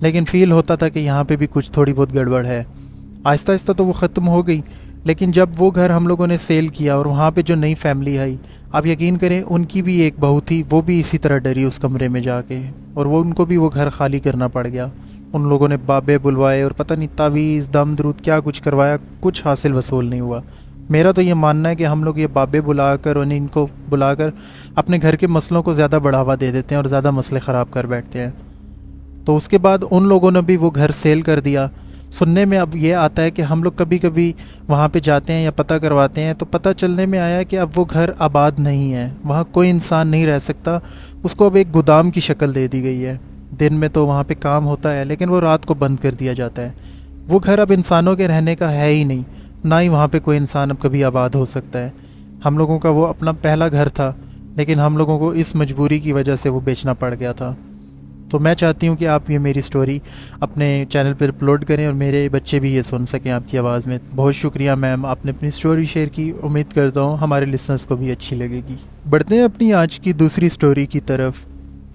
لیکن فیل ہوتا تھا کہ یہاں پہ بھی کچھ تھوڑی بہت گڑبڑ ہے۔ آہستہ آہستہ تو وہ ختم ہو گئی، لیکن جب وہ گھر ہم لوگوں نے سیل کیا اور وہاں پہ جو نئی فیملی آئی، آپ یقین کریں ان کی بھی ایک بہو تھی، وہ بھی اسی طرح ڈری اس کمرے میں جا کے، اور وہ ان کو بھی وہ گھر خالی کرنا پڑ گیا۔ ان لوگوں نے بابے بلوائے اور پتہ نہیں تعویذ دم درود کیا کچھ کروایا، کچھ حاصل وصول نہیں ہوا۔ میرا تو یہ ماننا ہے کہ ہم لوگ یہ بابے بلا کر اور ان کو بلا کر اپنے گھر کے مسئلوں کو زیادہ بڑھاوا دے دیتے ہیں اور زیادہ مسئلے خراب کر بیٹھتے ہیں۔ تو اس کے بعد ان لوگوں نے بھی وہ گھر سیل کر دیا۔ سننے میں اب یہ آتا ہے کہ ہم لوگ کبھی کبھی وہاں پہ جاتے ہیں یا پتہ کرواتے ہیں تو پتہ چلنے میں آیا کہ اب وہ گھر آباد نہیں ہے، وہاں کوئی انسان نہیں رہ سکتا، اس کو اب ایک گودام کی شکل دے دی گئی ہے۔ دن میں تو وہاں پہ کام ہوتا ہے لیکن وہ رات کو بند کر دیا جاتا ہے۔ وہ گھر اب انسانوں کے رہنے کا ہے ہی نہیں، نہ ہی وہاں پہ کوئی انسان اب کبھی آباد ہو سکتا ہے۔ ہم لوگوں کا وہ اپنا پہلا گھر تھا، لیکن ہم لوگوں کو اس مجبوری کی وجہ سے وہ بیچنا پڑ گیا تھا۔ تو میں چاہتی ہوں کہ آپ یہ میری سٹوری اپنے چینل پر اپلوڈ کریں اور میرے بچے بھی یہ سن سکیں آپ کی آواز میں۔ بہت شکریہ میم، آپ نے اپنی سٹوری شیئر کی، امید کرتا ہوں ہمارے لسنرز کو بھی اچھی لگے گی۔ بڑھتے ہیں اپنی آج کی دوسری سٹوری کی طرف۔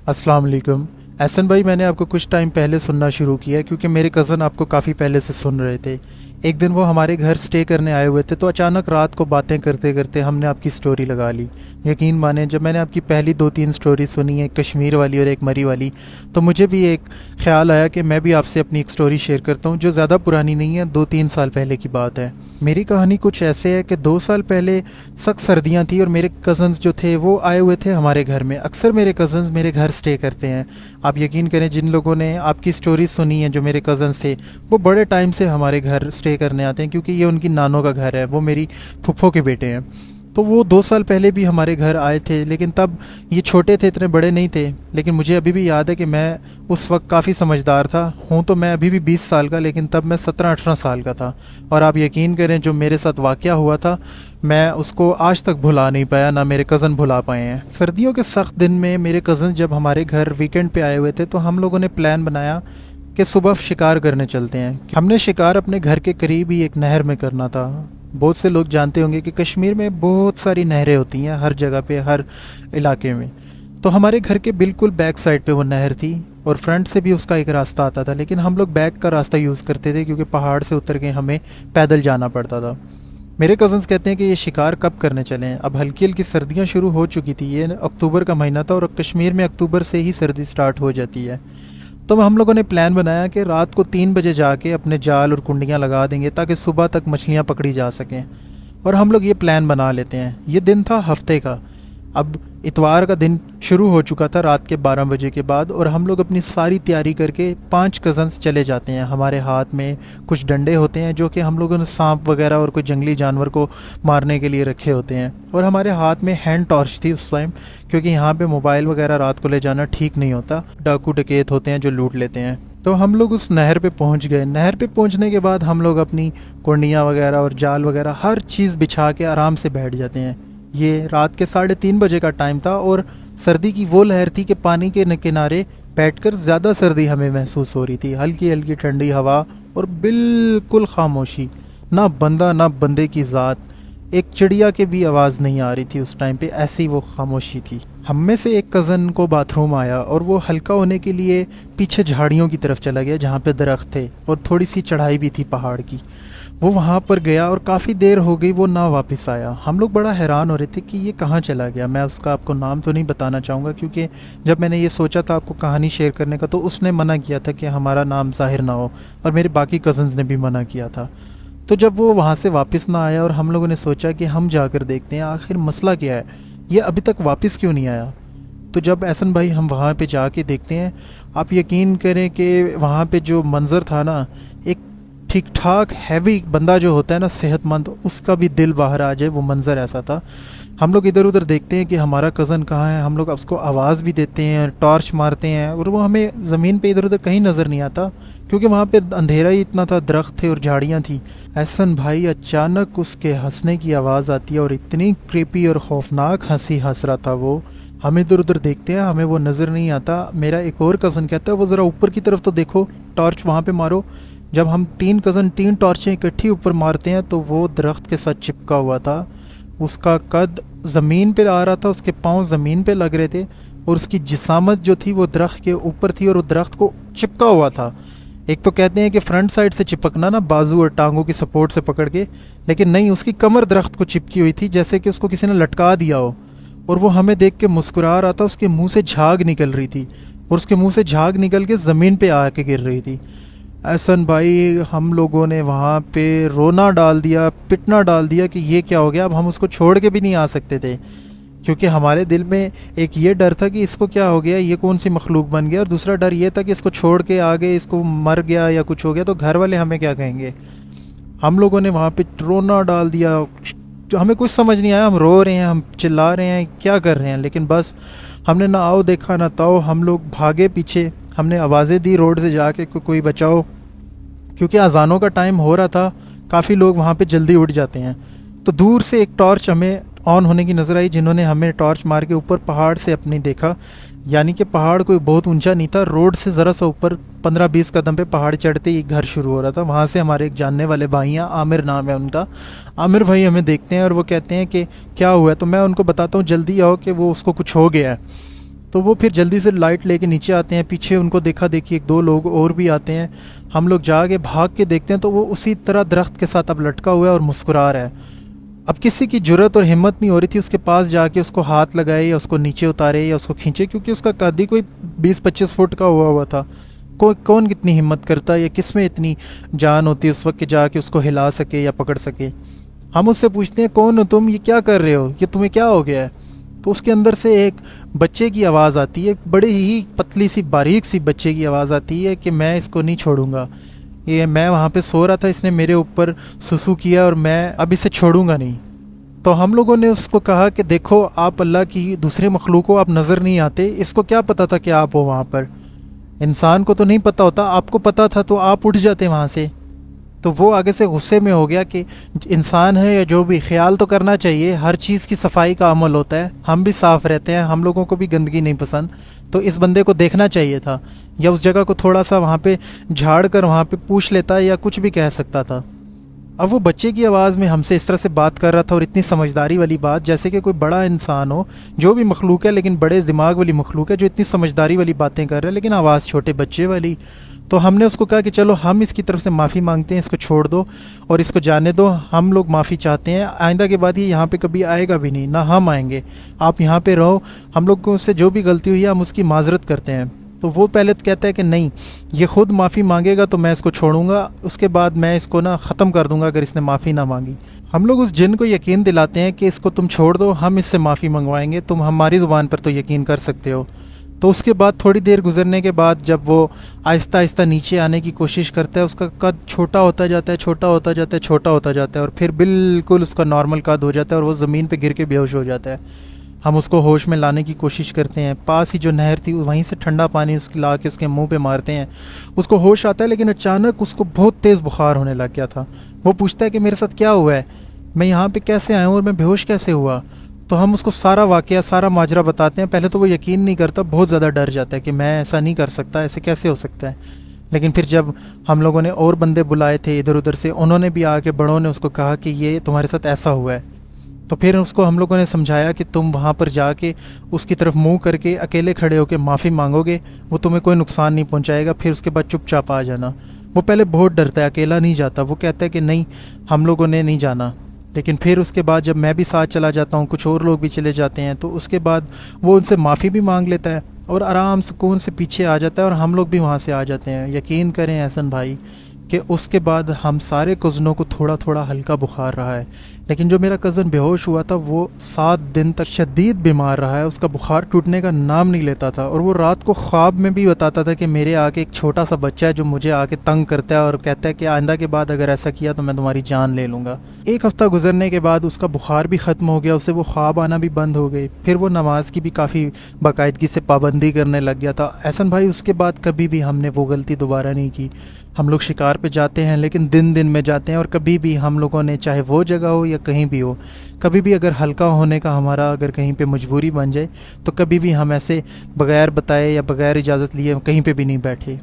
السلام علیکم احسن بھائی، میں نے آپ کو کچھ ٹائم پہلے سننا شروع کیا کیونکہ میرے کزن آپ کو کافی پہلے سے سن رہے تھے۔ ایک دن وہ ہمارے گھر سٹے کرنے آئے ہوئے تھے تو اچانک رات کو باتیں کرتے کرتے ہم نے آپ کی سٹوری لگا لی۔ یقین مانیں جب میں نے آپ کی پہلی 2-3 سٹوری سنی، ایک کشمیر والی اور ایک مری والی، تو مجھے بھی ایک خیال آیا کہ میں بھی آپ سے اپنی ایک سٹوری شیئر کرتا ہوں جو زیادہ پرانی نہیں ہے، 2-3 سال پہلے کی بات ہے۔ میری کہانی کچھ ایسے ہے کہ 2 سال پہلے سخت سردیاں تھیں اور میرے کزنز جو تھے وہ آئے ہوئے تھے ہمارے گھر میں۔ اکثر میرے کزنز میرے گھر سٹے کرتے ہیں۔ آپ یقین کریں جن لوگوں نے آپ کی سٹوری سنی ہے جو میرے کزنز تھے، وہ بڑے ٹائم سے ہمارے گھر سٹے کرنے آتے ہیں کیونکہ یہ ان کی نانوں کا گھر ہے، وہ میری پھپھو کے بیٹے ہیں۔ تو وہ 2 سال پہلے بھی ہمارے گھر آئے تھے، لیکن تب یہ چھوٹے تھے، اتنے بڑے نہیں تھے، لیکن مجھے ابھی بھی یاد ہے کہ میں اس وقت کافی سمجھدار تھا ہوں، تو میں ابھی بھی 20 سال کا، لیکن تب میں 17-18 سال کا تھا۔ اور آپ یقین کریں جو میرے ساتھ واقعہ ہوا تھا میں اس کو آج تک بھلا نہیں پایا، نہ میرے کزن بھلا پائے ہیں۔ سردیوں کے سخت دن میں میرے کزن جب ہمارے گھر ویکینڈ پہ آئے ہوئے تھے تو ہم لوگوں نے پلان بنایا کہ صبح شکار کرنے چلتے ہیں۔ ہم نے شکار اپنے گھر کے قریب ہی ایک نہر میں کرنا تھا۔ بہت سے لوگ جانتے ہوں گے کہ کشمیر میں بہت ساری نہریں ہوتی ہیں، ہر جگہ پہ، ہر علاقے میں۔ تو ہمارے گھر کے بالکل بیک سائڈ پہ وہ نہر تھی اور فرنٹ سے بھی اس کا ایک راستہ آتا تھا، لیکن ہم لوگ بیک کا راستہ یوز کرتے تھے کیونکہ پہاڑ سے اتر کے ہمیں پیدل جانا پڑتا تھا۔ میرے کزنس کہتے ہیں کہ یہ شکار کب کرنے چلیں؟ اب ہلکی ہلکی سردیاں شروع ہو چکی تھی، یہ اکتوبر کا مہینہ تھا اور کشمیر میں اکتوبر سے ہی سردی سٹارٹ ہو جاتی ہے۔ تو ہم لوگوں نے پلان بنایا کہ رات کو 3 بجے جا کے اپنے جال اور کنڈیاں لگا دیں گے تاکہ صبح تک مچھلیاں پکڑی جا سکیں، اور ہم لوگ یہ پلان بنا لیتے ہیں۔ یہ دن تھا ہفتے کا، اب اتوار کا دن شروع ہو چکا تھا رات کے 12 بجے کے بعد، اور ہم لوگ اپنی ساری تیاری کر کے 5 کزنس چلے جاتے ہیں۔ ہمارے ہاتھ میں کچھ ڈنڈے ہوتے ہیں جو کہ ہم لوگوں نے سانپ وغیرہ اور کوئی جنگلی جانور کو مارنے کے لیے رکھے ہوتے ہیں، اور ہمارے ہاتھ میں ہینڈ ٹارچ تھی اس ٹائم، کیونکہ یہاں پہ موبائل وغیرہ رات کو لے جانا ٹھیک نہیں ہوتا، ڈاکو ڈکیت ہوتے ہیں جو لوٹ لیتے ہیں۔ تو ہم لوگ اس نہر پہ پہنچ گئے۔ نہر پہ پہنچنے کے بعد ہم لوگ اپنی کنڈیاں وغیرہ اور جال وغیرہ ہر چیز بچھا کے آرام سے بیٹھ جاتے ہیں۔ یہ رات کے 3:30 بجے کا ٹائم تھا اور سردی کی وہ لہر تھی کہ پانی کے کنارے بیٹھ کر زیادہ سردی ہمیں محسوس ہو رہی تھی، ہلکی ہلکی ٹھنڈی ہوا اور بالکل خاموشی، نہ بندہ نہ بندے کی ذات، ایک چڑیا کی بھی آواز نہیں آ رہی تھی اس ٹائم پہ، ایسی وہ خاموشی تھی۔ ہم میں سے ایک کزن کو باتھ روم آیا اور وہ ہلکا ہونے کے لیے پیچھے جھاڑیوں کی طرف چلا گیا جہاں پہ درخت تھے اور تھوڑی سی چڑھائی بھی تھی پہاڑ کی۔ وہ وہاں پر گیا اور کافی دیر ہو گئی وہ نہ واپس آیا۔ ہم لوگ بڑا حیران ہو رہے تھے کہ یہ کہاں چلا گیا۔ میں اس کا آپ کو نام تو نہیں بتانا چاہوں گا کیونکہ جب میں نے یہ سوچا تھا آپ کو کہانی شیئر کرنے کا تو اس نے منع کیا تھا کہ ہمارا نام ظاہر نہ ہو، اور میرے باقی کزنز نے بھی منع کیا تھا۔ تو جب وہ وہاں سے واپس نہ آیا اور ہم لوگوں نے سوچا کہ ہم جا کر دیکھتے ہیں آخر مسئلہ کیا ہے، یہ ابھی تک واپس کیوں نہیں آیا۔ تو جب احسن بھائی ہم وہاں پہ جا کے دیکھتے ہیں، آپ یقین کریں کہ وہاں پہ جو منظر تھا نا، ایک ٹھیک ٹھاک ہیوی بندہ جو ہوتا ہے نا صحت مند، اس کا بھی دل باہر آ جائے، وہ منظر ایسا تھا۔ ہم لوگ ادھر ادھر دیکھتے ہیں کہ ہمارا کزن کہاں ہے، ہم لوگ اس کو آواز بھی دیتے ہیں، ٹارچ مارتے ہیں، اور وہ ہمیں زمین پہ ادھر ادھر کہیں نظر نہیں آتا کیونکہ وہاں پہ اندھیرا ہی اتنا تھا، درخت تھے اور جھاڑیاں تھیں۔ احسن بھائی اچانک اس کے ہنسنے کی آواز آتی ہے اور اتنی کریپی اور خوفناک ہنسی ہنس رہا تھا وہ، ہم ادھر ادھر دیکھتے ہیں، ہمیں وہ نظر نہیں آتا۔ میرا ایک اور کزن کہتا ہے وہ ذرا اوپر کی طرف تو دیکھو، ٹارچ وہاں پہ مارو۔ جب ہم 3 کزن 3 ٹارچیں اکٹھی اوپر مارتے ہیں تو وہ درخت کے ساتھ چپکا ہوا تھا، اس کا قد زمین پہ آ رہا تھا، اس کے پاؤں زمین پہ لگ رہے تھے اور اس کی جسامت جو تھی وہ درخت کے اوپر تھی اور وہ درخت کو چپکا ہوا تھا. ایک تو کہتے ہیں کہ فرنٹ سائڈ سے چپکنا نا بازو اور ٹانگوں کی سپورٹ سے پکڑ کے, لیکن نہیں, اس کی کمر درخت کو چپکی ہوئی تھی جیسے کہ اس کو کسی نے لٹکا دیا ہو. اور وہ ہمیں دیکھ کے مسکرا رہا تھا. اس کے منہ سے جھاگ نکل رہی تھی اور اس کے منہ سے جھاگ نکل کے زمین پہ آ کے گر رہی تھی. احسن بھائی, ہم لوگوں نے وہاں پہ رونا ڈال دیا, پٹنا ڈال دیا کہ یہ کیا ہو گیا. اب ہم اس کو چھوڑ کے بھی نہیں آ سکتے تھے کیونکہ ہمارے دل میں ایک یہ ڈر تھا کہ اس کو کیا ہو گیا, یہ کون سی مخلوق بن گیا, اور دوسرا ڈر یہ تھا کہ اس کو چھوڑ کے آگے اس کو مر گیا یا کچھ ہو گیا تو گھر والے ہمیں کیا کہیں گے. ہم لوگوں نے وہاں پہ رونا ڈال دیا, ہمیں کچھ سمجھ نہیں آیا. ہم رو رہے ہیں, ہم چلا رہے ہیں, کیا کر رہے ہیں, لیکن بس ہم نے نہ آؤ دیکھا نہ تاؤ. ہم لوگ بھاگے پیچھے, ہم نے آوازیں دی روڈ سے جا کے کوئی بچاؤ, کیونکہ اذانوں کا ٹائم ہو رہا تھا. کافی لوگ وہاں پہ جلدی اٹھ جاتے ہیں. تو دور سے ایک ٹارچ ہمیں آن ہونے کی نظر آئی, جنہوں نے ہمیں ٹارچ مار کے اوپر پہاڑ سے اپنی دیکھا. یعنی کہ پہاڑ کوئی بہت اونچا نہیں تھا, روڈ سے ذرا سا اوپر 15-20 قدم پہ پہاڑ چڑھتے ہی گھر شروع ہو رہا تھا. وہاں سے ہمارے ایک جاننے والے بھائی ہیں, عامر نام ہے ان کا. عامر بھائی ہمیں دیکھتے ہیں اور وہ کہتے ہیں کہ کیا ہوا ہے. تو میں ان کو بتاتا ہوں جلدی آؤ کہ وہ اس کو کچھ ہو گیا ہے. تو وہ پھر جلدی سے لائٹ لے کے نیچے آتے ہیں. پیچھے ان کو دیکھا دیکھی 1-2 لوگ اور بھی آتے ہیں. ہم لوگ جا کے بھاگ کے دیکھتے ہیں تو وہ اسی طرح درخت کے ساتھ اب لٹکا ہوا ہے اور مسکرا رہا ہے. اب کسی کی جرت اور ہمت نہیں ہو رہی تھی اس کے پاس جا کے اس کو ہاتھ لگائے یا اس کو نیچے اتارے یا اس کو کھینچے, کیونکہ اس کا قد ہی کوئی 20-25 فٹ کا ہوا تھا. کون کتنی ہمت کرتا یا کس میں اتنی جان ہوتی اس وقت کہ جا کے اس کو ہلا سکے یا پکڑ سکے. ہم اس سے پوچھتے ہیں کون ہو تم, یہ کیا کر رہے ہو, یہ تمہیں کیا ہو گیا ہے. تو اس کے اندر سے ایک بچے کی آواز آتی ہے, بڑی ہی پتلی سی باریک سی بچے کی آواز آتی ہے کہ میں اس کو نہیں چھوڑوں گا. یہ میں وہاں پہ سو رہا تھا, اس نے میرے اوپر سسو کیا اور میں اب اسے چھوڑوں گا نہیں. تو ہم لوگوں نے اس کو کہا کہ دیکھو آپ اللہ کی دوسرے مخلوقوں آپ نظر نہیں آتے, اس کو کیا پتا تھا کہ آپ ہو وہاں پر. انسان کو تو نہیں پتا ہوتا, آپ کو پتا تھا تو آپ اٹھ جاتے وہاں سے. تو وہ آگے سے غصے میں ہو گیا کہ انسان ہے یا جو بھی, خیال تو کرنا چاہیے, ہر چیز کی صفائی کا عمل ہوتا ہے, ہم بھی صاف رہتے ہیں, ہم لوگوں کو بھی گندگی نہیں پسند. تو اس بندے کو دیکھنا چاہیے تھا یا اس جگہ کو تھوڑا سا وہاں پہ جھاڑ کر وہاں پہ پوچھ لیتا یا کچھ بھی کہہ سکتا تھا. اب وہ بچے کی آواز میں ہم سے اس طرح سے بات کر رہا تھا اور اتنی سمجھداری والی بات, جیسے کہ کوئی بڑا انسان ہو, جو بھی مخلوق ہے لیکن بڑے دماغ والی مخلوق ہے, جو اتنی سمجھداری والی باتیں کر رہا ہے لیکن آواز چھوٹے بچے والی. تو ہم نے اس کو کہا کہ چلو ہم اس کی طرف سے معافی مانگتے ہیں, اس کو چھوڑ دو اور اس کو جانے دو, ہم لوگ معافی چاہتے ہیں, آئندہ کے بعد یہ یہاں پہ کبھی آئے گا بھی نہیں, نہ ہم آئیں گے, آپ یہاں پہ رہو, ہم لوگ کو اس سے جو بھی غلطی ہوئی ہے ہم اس کی معذرت کرتے ہیں. تو وہ پہلے تو کہتا ہے کہ نہیں, یہ خود معافی مانگے گا تو میں اس کو چھوڑوں گا, اس کے بعد میں اس کو ختم کر دوں گا اگر اس نے معافی نہ مانگی. ہم لوگ اس جن کو یقین دلاتے ہیں کہ اس کو تم چھوڑ دو, ہم اس سے معافی منگوائیں گے, تم ہماری زبان پر تو یقین کر سکتے ہو. تو اس کے بعد تھوڑی دیر گزرنے کے بعد جب وہ آہستہ آہستہ نیچے آنے کی کوشش کرتا ہے, اس کا قد چھوٹا ہوتا جاتا ہے, چھوٹا ہوتا جاتا ہے, چھوٹا ہوتا جاتا ہے, اور پھر بالکل اس کا نارمل قد ہو جاتا ہے اور وہ زمین پہ گر کے بے ہوش ہو جاتا ہے. ہم اس کو ہوش میں لانے کی کوشش کرتے ہیں, پاس ہی جو نہر تھی وہیں سے ٹھنڈا پانی اس کی لا کے اس کے منہ پہ مارتے ہیں, اس کو ہوش آتا ہے, لیکن اچانک اس کو بہت تیز بخار ہونے لگ گیا تھا. وہ پوچھتا ہے کہ میرے ساتھ کیا ہوا ہے, میں یہاں پہ کیسے آیا ہوں اور میں بے ہوش کیسے ہوا. تو ہم اس کو سارا واقعہ, سارا ماجرا بتاتے ہیں. پہلے تو وہ یقین نہیں کرتا, بہت زیادہ ڈر جاتا ہے کہ میں ایسا نہیں کر سکتا, ایسے کیسے ہو سکتا ہے. لیکن پھر جب ہم لوگوں نے اور بندے بلائے تھے ادھر ادھر سے, انہوں نے بھی آ کے, بڑوں نے اس کو کہا کہ یہ تمہارے ساتھ ایسا ہوا ہے. تو پھر اس کو ہم لوگوں نے سمجھایا کہ تم وہاں پر جا کے اس کی طرف منہ کر کے اکیلے کھڑے ہو کے معافی مانگو گے, وہ تمہیں کوئی نقصان نہیں پہنچائے گا, پھر اس کے بعد چپ چاپ آ جانا. وہ پہلے بہت ڈرتا ہے, اکیلا نہیں جاتا, وہ کہتا ہے کہ نہیں ہم لوگوں نے نہیں جانا. لیکن پھر اس کے بعد جب میں بھی ساتھ چلا جاتا ہوں, کچھ اور لوگ بھی چلے جاتے ہیں, تو اس کے بعد وہ ان سے معافی بھی مانگ لیتا ہے اور آرام سکون سے پیچھے آ جاتا ہے, اور ہم لوگ بھی وہاں سے آ جاتے ہیں. یقین کریں احسن بھائی کہ اس کے بعد ہم سارے کزنوں کو تھوڑا تھوڑا ہلکا بخار رہا ہے, لیکن جو میرا کزن بے ہوش ہوا تھا وہ 7 دن تک شدید بیمار رہا ہے, اس کا بخار ٹوٹنے کا نام نہیں لیتا تھا. اور وہ رات کو خواب میں بھی بتاتا تھا کہ میرے آگے ایک چھوٹا سا بچہ ہے جو مجھے آ کے تنگ کرتا ہے اور کہتا ہے کہ آئندہ کے بعد اگر ایسا کیا تو میں تمہاری جان لے لوں گا. 1 ہفتہ گزرنے کے بعد اس کا بخار بھی ختم ہو گیا, اسے وہ خواب آنا بھی بند ہو گئے. پھر وہ نماز کی بھی کافی باقاعدگی سے پابندی کرنے لگ گیا تھا. احسن بھائی اس کے بعد کبھی بھی ہم نے وہ غلطی دوبارہ نہیں کی. ہم لوگ شکار پہ جاتے ہیں لیکن دن میں جاتے ہیں, اور کبھی بھی ہم لوگوں نے, چاہے وہ جگہ ہو یا کہیں بھی ہو, کبھی بھی اگر ہلکا ہونے کا ہمارا اگر کہیں پہ مجبوری بن جائے تو کبھی بھی ہم ایسے بغیر بتائے یا بغیر اجازت لیے کہیں پہ بھی نہیں بیٹھے.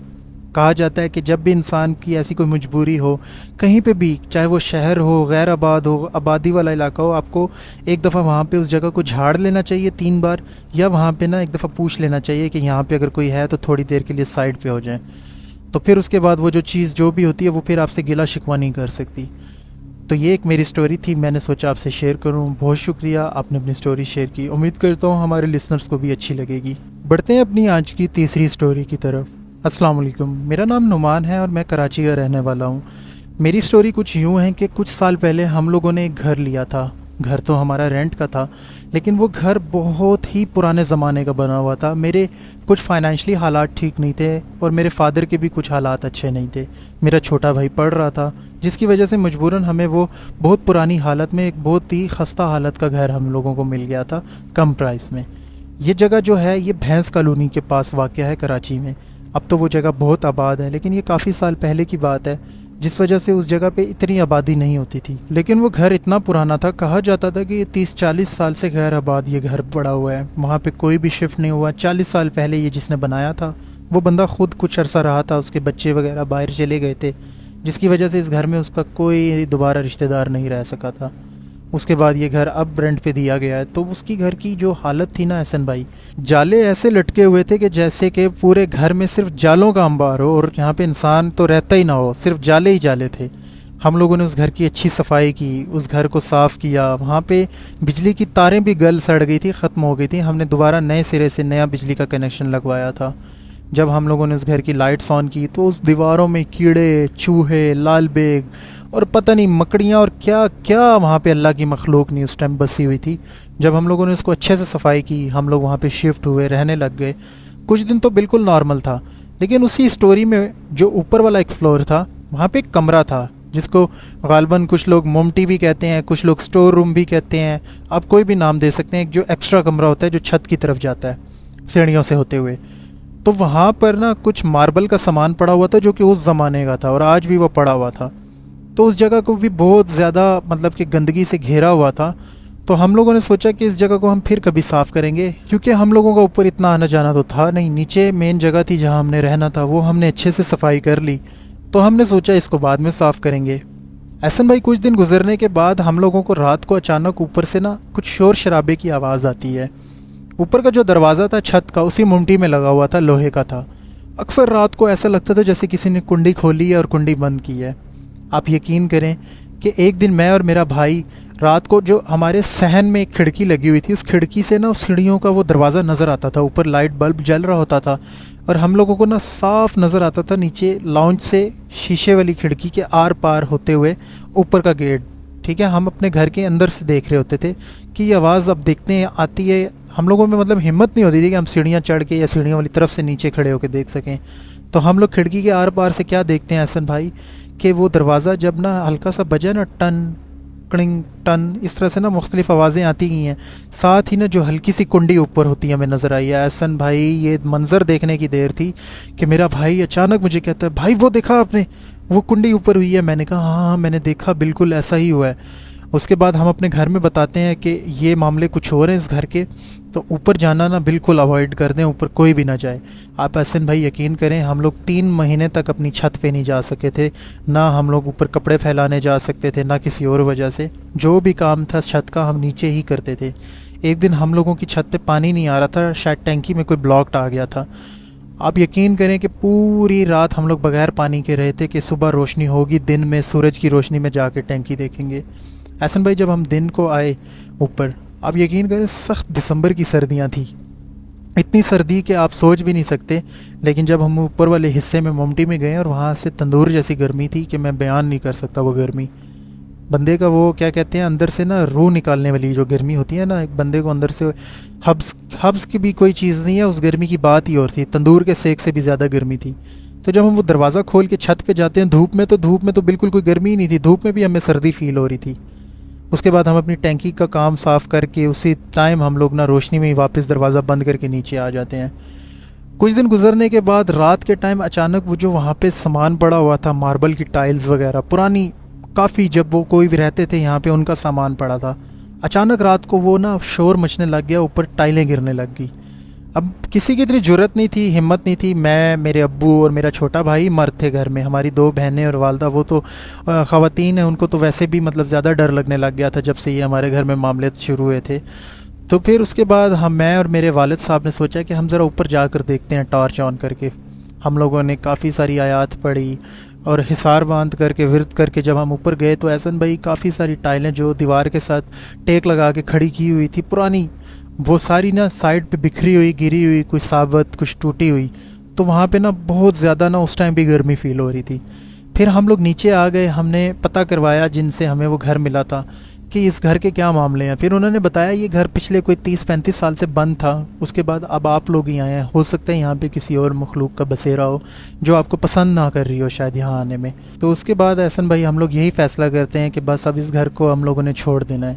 کہا جاتا ہے کہ جب بھی انسان کی ایسی کوئی مجبوری ہو کہیں پہ بھی، چاہے وہ شہر ہو، غیر آباد ہو، آبادی والا علاقہ ہو، آپ کو ایک دفعہ وہاں پہ اس جگہ کو جھاڑ لینا چاہیے 3 بار، یا وہاں پہ نا ایک دفعہ پوچھ لینا چاہیے کہ یہاں پہ اگر کوئی ہے تو تھوڑی دیر کے لیے سائڈ پہ ہو جائیں، تو پھر اس کے بعد وہ جو چیز جو بھی ہوتی ہے وہ پھر آپ سے گلا شکوہ نہیں کر سکتی۔ تو یہ ایک میری سٹوری تھی، میں نے سوچا آپ سے شیئر کروں۔ بہت شکریہ آپ نے اپنی سٹوری شیئر کی، امید کرتا ہوں ہمارے لسنرز کو بھی اچھی لگے گی۔ بڑھتے ہیں اپنی آج کی تیسری سٹوری کی طرف۔ السلام علیکم، میرا نام نعمان ہے اور میں کراچی کا رہنے والا ہوں۔ میری سٹوری کچھ یوں ہے کہ کچھ سال پہلے ہم لوگوں نے ایک گھر لیا تھا۔ گھر تو ہمارا رینٹ کا تھا، لیکن وہ گھر بہت ہی پرانے زمانے کا بنا ہوا تھا۔ میرے کچھ فائنینشلی حالات ٹھیک نہیں تھے اور میرے فادر کے بھی کچھ حالات اچھے نہیں تھے۔ میرا چھوٹا بھائی پڑھ رہا تھا، جس کی وجہ سے مجبوراً ہمیں وہ بہت پرانی حالت میں ایک بہت ہی خستہ حالت کا گھر ہم لوگوں کو مل گیا تھا کم پرائس میں۔ یہ جگہ جو ہے یہ بھینس کالونی کے پاس واقع ہے کراچی میں۔ اب تو وہ جگہ بہت آباد ہے، لیکن یہ کافی سال پہلے کی بات ہے، جس وجہ سے اس جگہ پہ اتنی آبادی نہیں ہوتی تھی۔ لیکن وہ گھر اتنا پرانا تھا، کہا جاتا تھا کہ یہ 30-40 سال سے غیر آباد یہ گھر پڑا ہوا ہے، وہاں پہ کوئی بھی شفٹ نہیں ہوا۔ 40 سال پہلے یہ جس نے بنایا تھا وہ بندہ خود کچھ عرصہ رہا تھا، اس کے بچے وغیرہ باہر چلے گئے تھے، جس کی وجہ سے اس گھر میں اس کا کوئی دوبارہ رشتہ دار نہیں رہ سکا تھا۔ اس کے بعد یہ گھر اب رینٹ پہ دیا گیا ہے۔ تو اس کی گھر کی جو حالت تھی نا احسن بھائی، جالے ایسے لٹکے ہوئے تھے کہ جیسے کہ پورے گھر میں صرف جالوں کا انبار ہو اور یہاں پہ انسان تو رہتا ہی نہ ہو، صرف جالے ہی جالے تھے۔ ہم لوگوں نے اس گھر کی اچھی صفائی کی، اس گھر کو صاف کیا، وہاں پہ بجلی کی تاریں بھی گل سڑ گئی تھی، ختم ہو گئی تھی، ہم نے دوبارہ نئے سرے سے نیا بجلی کا کنیکشن لگوایا تھا۔ جب ہم لوگوں نے اس گھر کی لائٹس آن کی تو اس دیواروں میں کیڑے، چوہے، لال بیگ اور پتہ نہیں مکڑیاں اور کیا کیا وہاں پہ اللہ کی مخلوق نہیں اس ٹائم بسی ہوئی تھی۔ جب ہم لوگوں نے اس کو اچھے سے صفائی کی، ہم لوگ وہاں پہ شفٹ ہوئے، رہنے لگ گئے۔ کچھ دن تو بالکل نارمل تھا، لیکن اسی اسٹوری میں جو اوپر والا ایک فلور تھا وہاں پہ ایک کمرہ تھا جس کو غالباً کچھ لوگ مومٹی بھی کہتے ہیں، کچھ لوگ سٹور روم بھی کہتے ہیں، آپ کوئی بھی نام دے سکتے ہیں۔ ایک جو ایکسٹرا کمرہ ہوتا ہے جو چھت کی طرف جاتا ہے سیڑھیوں سے ہوتے ہوئے، تو وہاں پر نا کچھ ماربل کا سامان پڑا ہوا تھا جو کہ اس زمانے کا تھا اور آج بھی وہ پڑا ہوا تھا۔ تو اس جگہ کو بھی بہت زیادہ مطلب کہ گندگی سے گھیرا ہوا تھا۔ تو ہم لوگوں نے سوچا کہ اس جگہ کو ہم پھر کبھی صاف کریں گے، کیونکہ ہم لوگوں کا اوپر اتنا آنا جانا تو تھا نہیں، نیچے مین جگہ تھی جہاں ہم نے رہنا تھا، وہ ہم نے اچھے سے صفائی کر لی۔ تو ہم نے سوچا اس کو بعد میں صاف کریں گے۔ احسن بھائی کچھ دن گزرنے کے بعد ہم لوگوں کو رات کو اچانک اوپر سے نا کچھ شور شرابے کی آواز آتی ہے۔ اوپر کا جو دروازہ تھا چھت کا اسی مومٹی میں لگا ہوا تھا، لوہے کا تھا۔ اکثر رات کو ایسا لگتا تھا جیسے کسی نے کنڈی کھولی ہے اور کنڈی بند کی ہے۔ آپ یقین کریں کہ ایک دن میں اور میرا بھائی رات کو جو ہمارے صحن میں ایک کھڑکی لگی ہوئی تھی، اس کھڑکی سے نا اس سیڑھیوں کا وہ دروازہ نظر آتا تھا، اوپر لائٹ بلب جل رہا ہوتا تھا اور ہم لوگوں کو نا صاف نظر آتا تھا نیچے لاؤنج سے شیشے والی کھڑکی کے آر پار ہوتے ہوئے اوپر کا گیٹ۔ ٹھیک ہے، ہم اپنے گھر کے اندر سے دیکھ رہے ہوتے تھے کہ یہ آواز اب دیکھتے ہیں آتی ہے۔ ہم لوگوں میں مطلب ہمت نہیں ہوتی تھی کہ ہم سیڑھیاں چڑھ کے یا سیڑھیوں والی طرف سے نیچے کھڑے ہو کے دیکھ سکیں۔ تو ہم لوگ کھڑکی کے آر پار سے کیا دیکھتے ہیں احسن بھائی کہ وہ دروازہ جب نا ہلکا سا بجا نا ٹن کڑنگ ٹن اس طرح سے نا مختلف آوازیں آتی گئی ہیں، ساتھ ہی نا جو ہلکی سی کنڈی اوپر ہوتی ہے ہمیں نظر آئی ہے۔ احسن بھائی یہ منظر دیکھنے کی دیر تھی کہ میرا بھائی اچانک مجھے کہتا ہے بھائی وہ دیکھا آپ نے، وہ کنڈی اوپر ہوئی ہے؟ میں نے کہا ہاں میں نے دیکھا، بالکل ایسا ہی ہوا ہے۔ اس کے بعد ہم اپنے گھر میں بتاتے ہیں کہ یہ معاملے کچھ اور ہیں اس گھر کے، تو اوپر جانا نا بالکل اوائڈ کر دیں، اوپر کوئی بھی نہ جائے۔ آپ احسن بھائی یقین کریں ہم لوگ 3 مہینے تک اپنی چھت پہ نہیں جا سکے تھے، نہ ہم لوگ اوپر کپڑے پھیلانے جا سکتے تھے، نہ کسی اور وجہ سے۔ جو بھی کام تھا چھت کا ہم نیچے ہی کرتے تھے۔ ایک دن ہم لوگوں کی چھت پہ پانی نہیں آ رہا تھا، شاید ٹینکی میں کوئی بلاکڈ آ گیا تھا۔ آپ یقین کریں کہ پوری رات ہم لوگ بغیر پانی کے رہے تھے کہ صبح روشنی ہوگی، دن میں سورج کی روشنی میں جا کے ٹینکی دیکھیں گے۔ احسن بھائی جب ہم دن کو آئے اوپر، آپ یقین کریں سخت دسمبر کی سردیاں تھیں، اتنی سردی کہ آپ سوچ بھی نہیں سکتے۔ لیکن جب ہم اوپر والے حصے میں مومٹی میں گئے اور وہاں سے تندور جیسی گرمی تھی کہ میں بیان نہیں کر سکتا، وہ گرمی بندے کا وہ کیا کہتے ہیں اندر سے نا روح نکالنے والی جو گرمی ہوتی ہے نا، ایک بندے کو اندر سے حبس کی بھی کوئی چیز نہیں ہے، اس گرمی کی بات ہی اور تھی، تندور کے سیک سے بھی زیادہ گرمی تھی۔ تو جب ہم وہ دروازہ کھول کے چھت پہ جاتے ہیں دھوپ میں تو بالکل کوئی گرمی ہی نہیں تھی، دھوپ میں بھی ہمیں سردی فیل ہو رہی تھی۔ اس کے بعد ہم اپنی ٹینکی کا کام صاف کر کے اسی ٹائم ہم لوگ نا روشنی میں ہی واپس دروازہ بند کر کے نیچے آ جاتے ہیں۔ کچھ دن گزرنے کے بعد رات کے ٹائم اچانک وہ جو وہاں پہ سامان پڑا ہوا تھا، ماربل کی ٹائلز وغیرہ پرانی کافی، جب وہ کوئی بھی رہتے تھے یہاں پہ ان کا سامان پڑا تھا، اچانک رات کو وہ نا شور مچنے لگ گیا، اوپر ٹائلیں گرنے لگ گئی۔ اب کسی کی اتنی جرت نہیں تھی، ہمت نہیں تھی. میں، میرے ابو اور میرا چھوٹا بھائی مرد تھے گھر میں. ہماری 2 بہنیں اور والدہ، وہ تو خواتین ہیں، ان کو تو ویسے بھی مطلب زیادہ ڈر لگنے لگ گیا تھا جب سے یہ ہمارے گھر میں معاملے شروع ہوئے تھے. تو پھر اس کے بعد میں اور میرے والد صاحب نے سوچا کہ ہم ذرا اوپر جا کر دیکھتے ہیں ٹارچ آن کر کے. ہم لوگوں نے کافی ساری آیات پڑھی اور حصار باندھ کر کے ورد کر کے جب ہم اوپر گئے تو احسن بھائی کافی ساری ٹائلیں جو دیوار کے ساتھ ٹیک لگا کے کھڑی کی ہوئی تھی پرانی، وہ ساری نا سائڈ پہ بکھری ہوئی، گری ہوئی، کچھ ثابت، کچھ ٹوٹی ہوئی. تو وہاں پہ نا بہت زیادہ نا اس ٹائم بھی گرمی فیل ہو رہی تھی. پھر ہم لوگ نیچے آ گئے، ہم نے پتہ کروایا جن سے ہمیں وہ گھر ملا تھا کہ اس گھر کے کیا معاملے ہیں. پھر انہوں نے بتایا یہ گھر پچھلے کوئی 30-35 سال سے بند تھا، اس کے بعد اب آپ لوگ ہی آئے ہیں، ہو سکتا ہے یہاں پہ کسی اور مخلوق کا بسیرا ہو جو آپ کو پسند نہ کر رہی ہو شاید یہاں آنے میں. تو اس کے بعد احسن بھائی ہم لوگ یہی فیصلہ کرتے ہیں کہ بس اب اس گھر کو ہم لوگوں نے چھوڑ دینا ہے.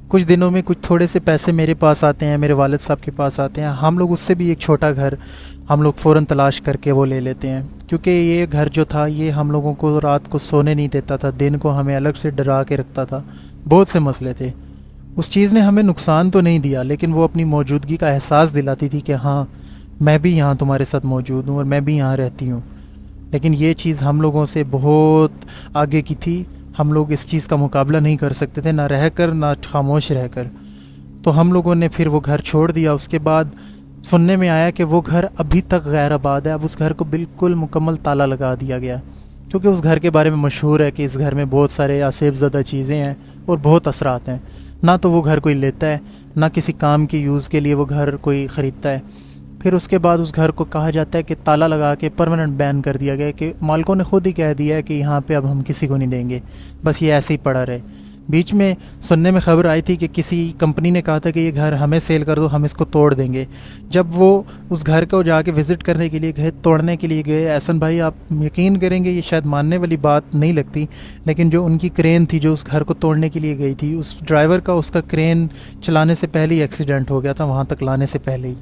کچھ دنوں میں کچھ تھوڑے سے پیسے میرے پاس آتے ہیں، میرے والد صاحب کے پاس آتے ہیں، ہم لوگ اس سے بھی ایک چھوٹا گھر ہم لوگ فوراً تلاش کر کے وہ لے لیتے ہیں. کیونکہ یہ گھر جو تھا یہ ہم لوگوں کو رات کو سونے نہیں دیتا تھا، دن کو ہمیں الگ سے ڈرا کے رکھتا تھا، بہت سے مسئلے تھے. اس چیز نے ہمیں نقصان تو نہیں دیا لیکن وہ اپنی موجودگی کا احساس دلاتی تھی کہ ہاں میں بھی یہاں تمہارے ساتھ موجود ہوں اور میں بھی یہاں رہتی ہوں. لیکن یہ چیز ہم لوگوں سے بہت آگے کی تھی، ہم لوگ اس چیز کا مقابلہ نہیں کر سکتے تھے، نہ رہ کر نہ خاموش رہ کر. تو ہم لوگوں نے پھر وہ گھر چھوڑ دیا. اس کے بعد سننے میں آیا کہ وہ گھر ابھی تک غیر آباد ہے. اب اس گھر کو بالکل مکمل تالا لگا دیا گیا کیونکہ اس گھر کے بارے میں مشہور ہے کہ اس گھر میں بہت سارے آسیب زدہ چیزیں ہیں اور بہت اثرات ہیں. نہ تو وہ گھر کوئی لیتا ہے، نہ کسی کام کے یوز کے لیے وہ گھر کوئی خریدتا ہے. پھر اس کے بعد اس گھر کو کہا جاتا ہے کہ تالا لگا کے پرماننٹ بین کر دیا گیا کہ مالکوں نے خود ہی کہہ دیا ہے کہ یہاں پہ اب ہم کسی کو نہیں دیں گے، بس یہ ایسے ہی پڑا رہے. بیچ میں سننے میں خبر آئی تھی کہ کسی کمپنی نے کہا تھا کہ یہ گھر ہمیں سیل کر دو، ہم اس کو توڑ دیں گے. جب وہ اس گھر کو جا کے وزٹ کرنے کے لیے گئے، توڑنے کے لیے گئے، احسن بھائی آپ یقین کریں گے یہ شاید ماننے والی بات نہیں لگتی لیکن جو ان کی کرین تھی جو اس گھر کو توڑنے کے لیے گئی تھی، اس ڈرائیور کا اس کا کرین چلانے سے پہلے ہی ایکسیڈنٹ ہو گیا تھا وہاں تک لانے سے پہلے ہی.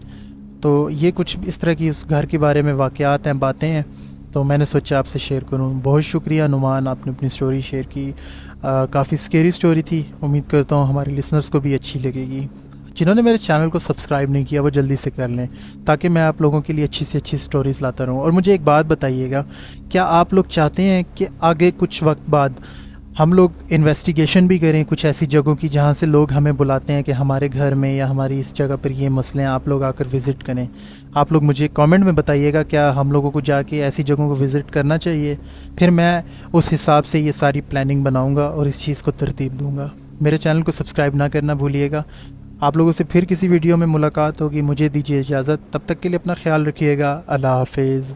تو یہ کچھ اس طرح کی اس گھر کے بارے میں واقعات ہیں، باتیں ہیں، تو میں نے سوچا آپ سے شیئر کروں. بہت شکریہ نعمان، آپ نے اپنی سٹوری شیئر کی. کافی سکیری سٹوری تھی، امید کرتا ہوں ہمارے لسنرز کو بھی اچھی لگے گی. جنہوں نے میرے چینل کو سبسکرائب نہیں کیا وہ جلدی سے کر لیں تاکہ میں آپ لوگوں کے لیے اچھی سے اچھی سٹوریز لاتا رہوں. اور مجھے ایک بات بتائیے گا، کیا آپ لوگ چاہتے ہیں کہ آگے کچھ وقت بعد ہم لوگ انویسٹیگیشن بھی کریں کچھ ایسی جگہوں کی جہاں سے لوگ ہمیں بلاتے ہیں کہ ہمارے گھر میں یا ہماری اس جگہ پر یہ مسئلے ہیں، آپ لوگ آ کر وزٹ کریں؟ آپ لوگ مجھے کامنٹ میں بتائیے گا کیا ہم لوگوں کو جا کے ایسی جگہوں کو وزٹ کرنا چاہیے. پھر میں اس حساب سے یہ ساری پلاننگ بناؤں گا اور اس چیز کو ترتیب دوں گا. میرے چینل کو سبسکرائب نہ کرنا بھولیے گا. آپ لوگوں سے پھر کسی ویڈیو میں ملاقات ہوگی. مجھے دیجیے اجازت، تب تک کے لیے اپنا خیال رکھیے گا. اللہ حافظ.